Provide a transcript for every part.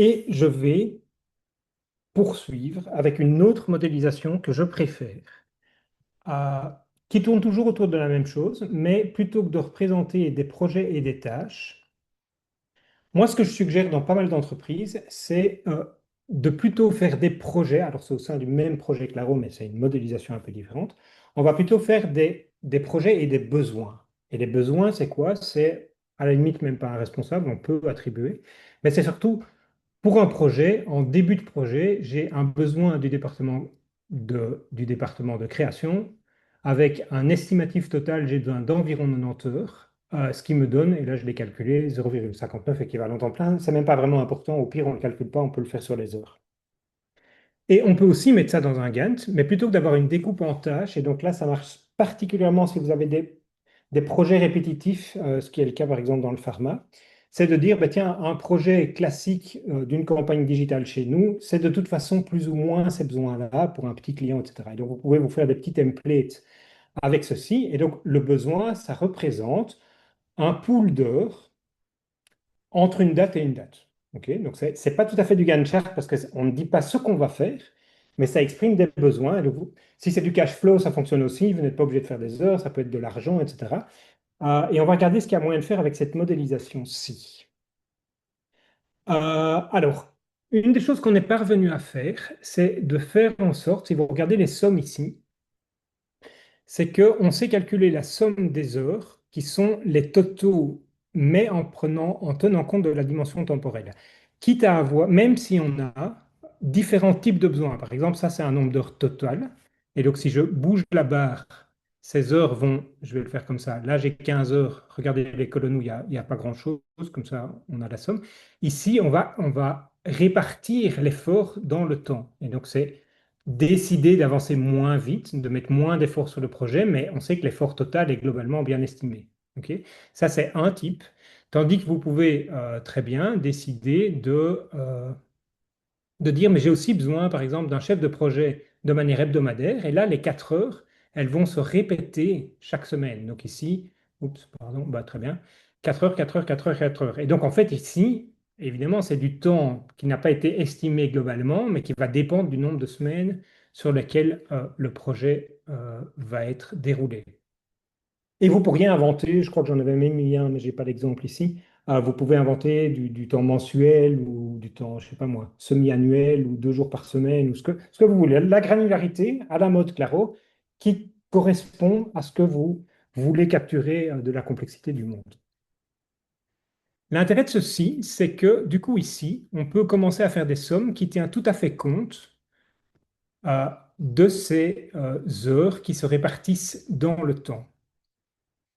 Et je vais poursuivre avec une autre modélisation que je préfère, euh, qui tourne toujours autour de la même chose, mais plutôt que de représenter des projets et des tâches, moi, ce que je suggère dans pas mal d'entreprises, c'est de plutôt faire des projets. Alors, c'est au sein du même projet que Claro, mais c'est une modélisation un peu différente. On va plutôt faire des projets et des besoins. Et les besoins, c'est quoi? C'est à la limite même pas un responsable, on peut attribuer. Mais c'est surtout pour un projet, en début de projet, j'ai un besoin du département de création avec un estimatif total, j'ai besoin d'environ 90 heures, ce qui me donne, et là je l'ai calculé, 0,59 équivalent temps plein. C'est même pas vraiment important, au pire on ne le calcule pas, on peut le faire sur les heures. Et on peut aussi mettre ça dans un Gantt, mais plutôt que d'avoir une découpe en tâches, et donc là ça marche particulièrement si vous avez des projets répétitifs, ce qui est le cas par exemple dans le pharma, c'est de dire, bah, tiens, un projet classique d'une campagne digitale chez nous, c'est de toute façon plus ou moins ces besoins-là pour un petit client, etc. Et donc vous pouvez vous faire des petits templates avec ceci. Et donc le besoin, ça représente un pool d'heures entre une date et une date. Ok, donc, c'est pas tout à fait du Gantt chart parce qu'on ne dit pas ce qu'on va faire, mais ça exprime des besoins. Et donc, si c'est du cash flow, ça fonctionne aussi. Vous n'êtes pas obligé de faire des heures, ça peut être de l'argent, etc. Et on va regarder ce qu'il y a moyen de faire avec cette modélisation-ci. Alors, une des choses qu'on est parvenu à faire, c'est de faire en sorte, si vous regardez les sommes ici, c'est qu'on sait calculer la somme des heures qui sont les totaux, mais en tenant compte de la dimension temporelle. Quitte à avoir, même si on a différents types de besoins. Par exemple, ça, c'est un nombre d'heures total. Et donc, si je bouge la barre, ces heures vont, je vais le faire comme ça. Là, j'ai 15 heures. Regardez les colonnes où il y a pas grand-chose. Comme ça, on a la somme. Ici, on va répartir l'effort dans le temps. Et donc, c'est décider d'avancer moins vite, de mettre moins d'efforts sur le projet, mais on sait que l'effort total est globalement bien estimé. Ok. Ça, c'est un type. Tandis que vous pouvez très bien décider de dire, mais j'ai aussi besoin, par exemple, d'un chef de projet de manière hebdomadaire. Et là, les 4 heures, elles vont se répéter chaque semaine. Donc ici, oups, pardon, bah, très bien, 4 heures, 4 heures, 4 heures, 4 heures. Et donc, en fait, ici, évidemment, c'est du temps qui n'a pas été estimé globalement, mais qui va dépendre du nombre de semaines sur lesquelles le projet va être déroulé. Et vous pourriez inventer, je crois que j'en avais même mis un, mais je n'ai pas l'exemple ici. Vous pouvez inventer du temps mensuel ou du temps, je sais pas moi, semi-annuel ou 2 jours par semaine ou ce que vous voulez. La granularité à la mode Claro qui correspond à ce que vous voulez capturer de la complexité du monde. L'intérêt de ceci, c'est que du coup ici, on peut commencer à faire des sommes qui tiennent tout à fait compte euh, de ces heures qui se répartissent dans le temps.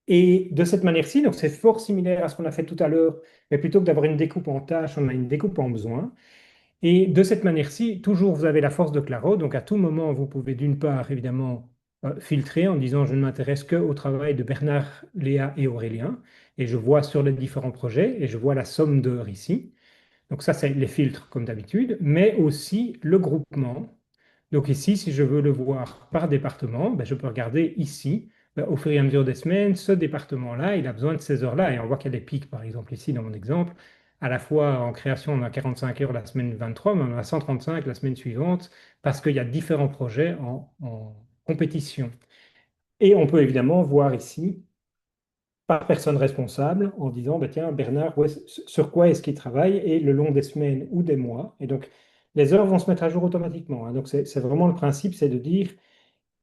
Et de cette manière-ci, donc c'est fort similaire à ce qu'on a fait tout à l'heure, mais plutôt que d'avoir une découpe en tâches, on a une découpe en besoins. Et de cette manière-ci, toujours vous avez la force de Claro, donc à tout moment, vous pouvez d'une part, évidemment, filtrer en disant je ne m'intéresse qu'au travail de Bernard, Léa et Aurélien, et je vois sur les différents projets, et je vois la somme d'heures ici. Donc ça, c'est les filtres comme d'habitude, mais aussi le groupement. Donc ici, si je veux le voir par département, ben, je peux regarder ici, ben, au fur et à mesure des semaines, ce département-là, il a besoin de ces heures-là. Et on voit qu'il y a des pics, par exemple ici dans mon exemple. À la fois en création, on a 45 heures la semaine 23, mais on en a 135 la semaine suivante, parce qu'il y a différents projets en compétition. Et on peut évidemment voir ici par personne responsable en disant, bah, tiens, Bernard, sur quoi est-ce qu'il travaille et le long des semaines ou des mois. Et donc, les heures vont se mettre à jour automatiquement, hein. Donc, c'est vraiment le principe, c'est de dire,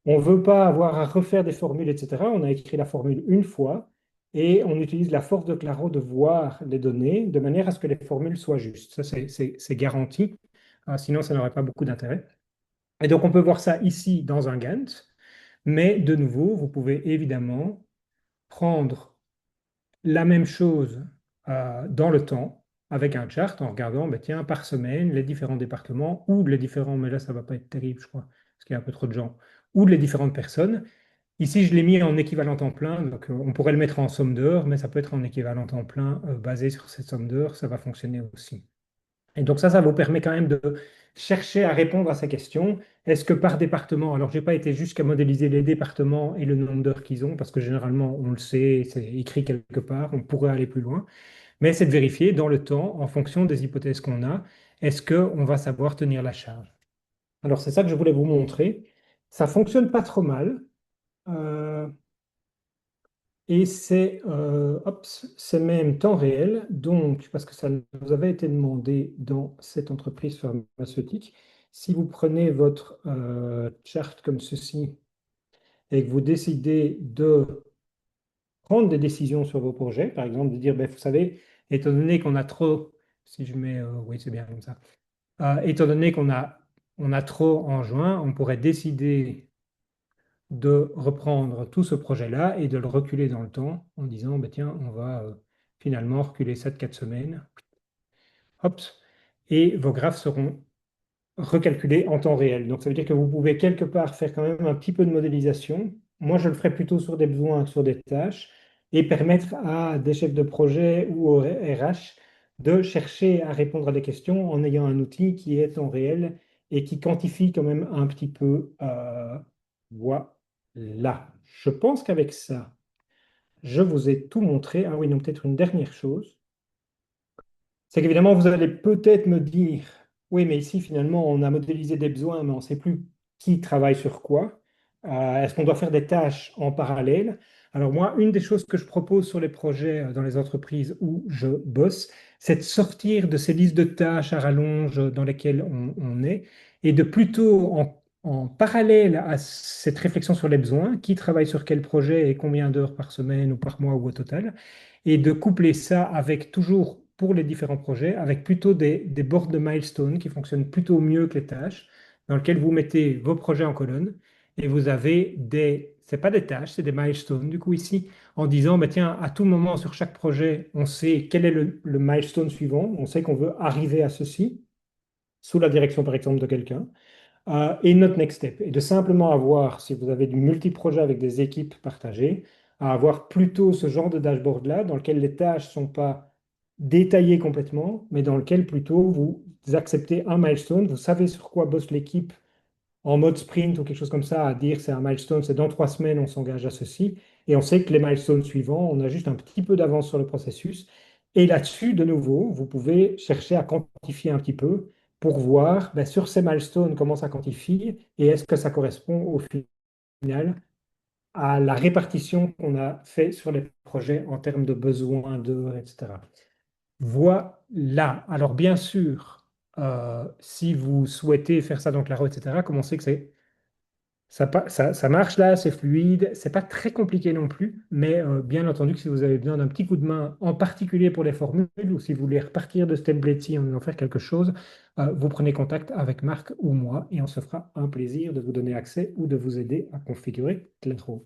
on ne veut pas avoir à refaire des formules, etc. On a écrit la formule une fois et on utilise la force de Claro de voir les données de manière à ce que les formules soient justes. Ça, c'est garanti. Sinon, ça n'aurait pas beaucoup d'intérêt. Et donc, on peut voir ça ici dans un Gantt. Mais de nouveau, vous pouvez évidemment prendre la même chose dans le temps avec un chart en regardant, ben, tiens, par semaine, les différents départements ou les différents, mais là, ça va pas être terrible, je crois, parce qu'il y a un peu trop de gens, ou les différentes personnes. Ici, je l'ai mis en équivalent temps plein, donc on pourrait le mettre en somme d'heures, mais ça peut être en équivalent temps plein basé sur cette somme d'heures, ça va fonctionner aussi. Et donc ça vous permet quand même de chercher à répondre à ces questions. Est-ce que par département, alors je n'ai pas été jusqu'à modéliser les départements et le nombre d'heures qu'ils ont, parce que généralement on le sait, c'est écrit quelque part, on pourrait aller plus loin. Mais c'est de vérifier dans le temps, en fonction des hypothèses qu'on a, est-ce qu'on va savoir tenir la charge. Alors c'est ça que je voulais vous montrer. Ça fonctionne pas trop mal. Euh, et c'est même temps réel, donc, parce que ça nous avait été demandé dans cette entreprise pharmaceutique, si vous prenez votre charte comme ceci et que vous décidez de prendre des décisions sur vos projets, par exemple de dire, ben, vous savez, étant donné qu'on a trop, si je mets, oui, c'est bien comme ça. Étant donné on a trop en juin, on pourrait décider de reprendre tout ce projet-là et de le reculer dans le temps en disant, bah, tiens, on va finalement reculer ça de 4 semaines. Hop, et vos graphes seront recalculés en temps réel. Donc, ça veut dire que vous pouvez quelque part faire quand même un petit peu de modélisation. Moi, je le ferai plutôt sur des besoins, sur des tâches, et permettre à des chefs de projet ou au RH de chercher à répondre à des questions en ayant un outil qui est en réel et qui quantifie quand même un petit peu. Voilà. Je pense qu'avec ça, je vous ai tout montré. Ah oui, non, peut-être une dernière chose. C'est qu'évidemment, vous allez peut-être me dire, oui, mais ici, finalement, on a modélisé des besoins, mais on ne sait plus qui travaille sur quoi. Est-ce qu'on doit faire des tâches en parallèle? Alors moi, une des choses que je propose sur les projets dans les entreprises où je bosse, c'est de sortir de ces listes de tâches à rallonge dans lesquelles on est et de plutôt en parallèle à cette réflexion sur les besoins, qui travaille sur quel projet et combien d'heures par semaine ou par mois ou au total, et de coupler ça avec toujours pour les différents projets, avec plutôt des boards de milestones qui fonctionnent plutôt mieux que les tâches, dans lesquels vous mettez vos projets en colonne et vous avez c'est pas des tâches, c'est des milestones. Du coup, ici, en disant, bah, tiens, à tout moment sur chaque projet, on sait quel est le milestone suivant, on sait qu'on veut arriver à ceci, sous la direction, par exemple, de quelqu'un. Et notre next step est de simplement avoir, si vous avez du multi-projet avec des équipes partagées, à avoir plutôt ce genre de dashboard-là dans lequel les tâches ne sont pas détaillées complètement, mais dans lequel plutôt vous acceptez un milestone, vous savez sur quoi bosse l'équipe en mode sprint ou quelque chose comme ça, à dire c'est un milestone, c'est dans 3 semaines, on s'engage à ceci. Et on sait que les milestones suivants, on a juste un petit peu d'avance sur le processus. Et là-dessus, de nouveau, vous pouvez chercher à quantifier un petit peu pour voir ben, sur ces milestones comment ça quantifie et est-ce que ça correspond au final à la répartition qu'on a fait sur les projets en termes de besoins d'heures, etc. Voilà. Alors bien sûr, si vous souhaitez faire ça dans Claro, etc., comme on sait que ça marche là, c'est fluide, c'est pas très compliqué non plus, mais bien entendu que si vous avez besoin d'un petit coup de main, en particulier pour les formules, ou si vous voulez repartir de ce template-ci en en faire quelque chose, vous prenez contact avec Marc ou moi et on se fera un plaisir de vous donner accès ou de vous aider à configurer Claro.